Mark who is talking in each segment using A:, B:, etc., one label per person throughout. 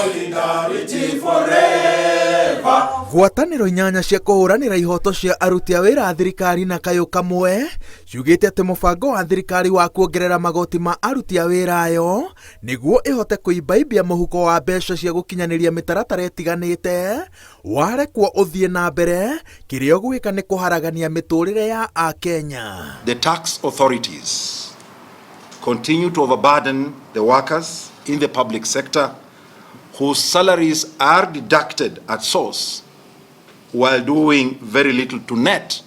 A: Solidarity forever.
B: Ngwatanĩro inyanya cia kũhũranĩra ihoto cia aruti a wĩra a thirikari na kayũ kamwe ciugĩte atĩ mũbango wa thirikari wa kuongerera magoti ma aruti a wĩra ayo nĩguo ĩhote kũimbaimbia mũhuko wa mbeca cia gũkinyanĩria mĩtaratara ĩtiganĩte warekwo ũthiĩ na mbere, kĩrĩa ũgwĩka nĩ kũharagania mĩtũrĩre ya Akenya.
C: The tax authorities continue to overburden the workers in the public sector whose salaries are deducted at source while doing very little to net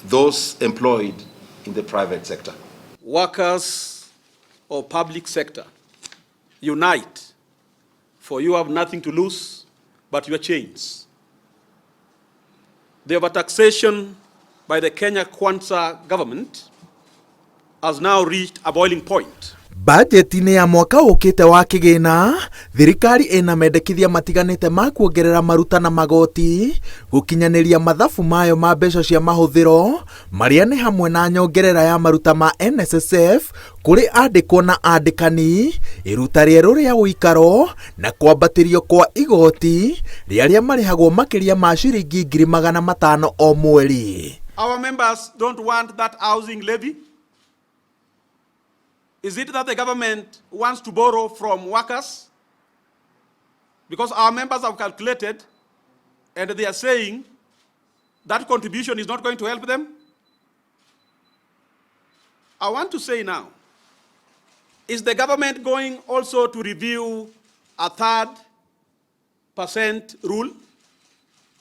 C: those employed in the private sector.
D: Workers of public sector, unite, for you have nothing to lose but your chains. The overtaxation by the Kenya Kwanza government has now reached a boiling point.
B: Bajeti-inĩ ya mwaka ũkĩte wa kĩgĩna, thirikari ĩna mendekithia matiganĩte ma kuongerera maruta na magoti, gũkinyanĩria mathabu mayo ma mbeca cia mahũthĩro, marĩa nĩ hamwe na nyongerera ya maruta ma NSSF kũrĩ andĩkwo na andĩkani, iruta rĩerũ rĩa ũikaro na kwambatĩrio kwa igoti rĩarĩa marĩhagwo makĩria ma ciringi 500,000 o mweri.
D: Our members don't want that housing levy. Is it that the government wants to borrow from workers? Because our members have calculated and they are saying that contribution is not going to help them. I want to say now, is the government going also to review a 3% rule?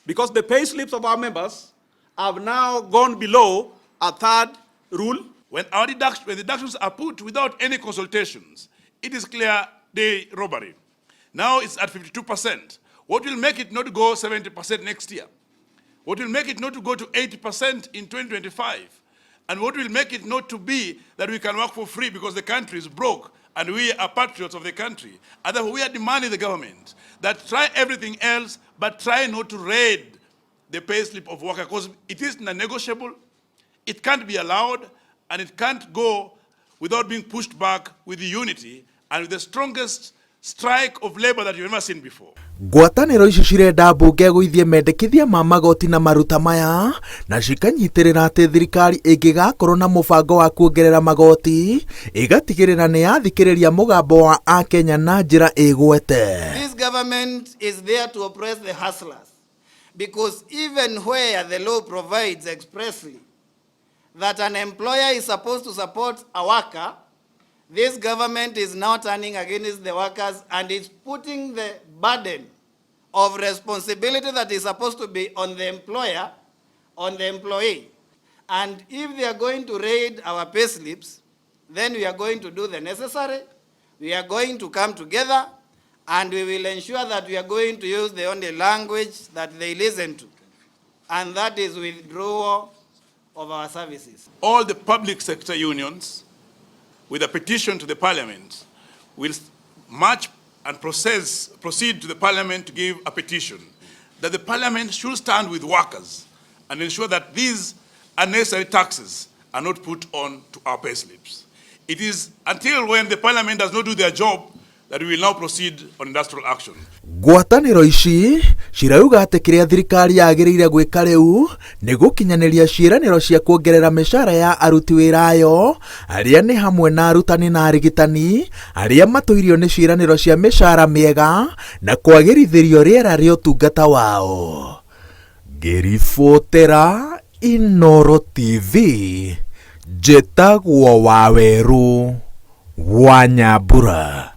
D: Because the pay slips of our members have now gone below a 3rd rule.
E: When deductions are put without any consultations, it is clear the robbery. Now it's at 52%. What will make it not go 70% next year? What will make it not to go to 80% in 2025? And what will make it not to be that we can work for free because the country is broke and we are patriots of the country? And therefore we are demanding the government that try everything else, but try not to raid the pay slip of workers, because it is non-negotiable, it can't be allowed, and it can't go without being pushed back with the unity and with the strongest strike of labor that you've never seen before.
B: Ngwatanĩro icio cirenda mbunge gũithie mendekithia ma magoti na maruta maya na cikanyitĩrĩra atĩ thirikari ĩngĩgakorwo na mũbango wa kuongerera magoti ĩgatigĩrĩra nĩ yathikĩrĩria mũgambo wa Akenya na njĩra ĩgwete.
F: This government is there to oppress the hustlers, because even where the law provides expressly that an employer is supposed to support a worker, this government is now turning against the workers and is putting the burden of responsibility that is supposed to be on the employer, on the employee. And if they are going to raid our pay slips, then we are going to do the necessary. We are going to come together and we will ensure that we are going to use the only language that they listen to, and that is withdrawal of our services.
E: All the public sector unions, with a petition to the parliament, will march and proceed to the parliament to give a petition that the parliament should stand with workers and ensure that these unnecessary taxes are not put on to our pay slips. It is until when the parliament does not do their job that we will now proceed on industrial action.
B: Ngwatanĩro ici cirauga atĩ kĩrĩa thirikari yagĩrĩire gwĩka rĩu nĩ gũkinyanĩria ciĩranĩro cia kuongerera mĩcara ya aruti wĩra ayo, arĩa nĩ hamwe na arutani na arigitani arĩa matũirio nĩ ciĩranĩro cia mĩcara mĩega na kwagĩrithĩrio rĩera rĩa ũtungata wao. Ngĩribotera Inooro TV, njĩtagwo Wawerũ wa Nyambura.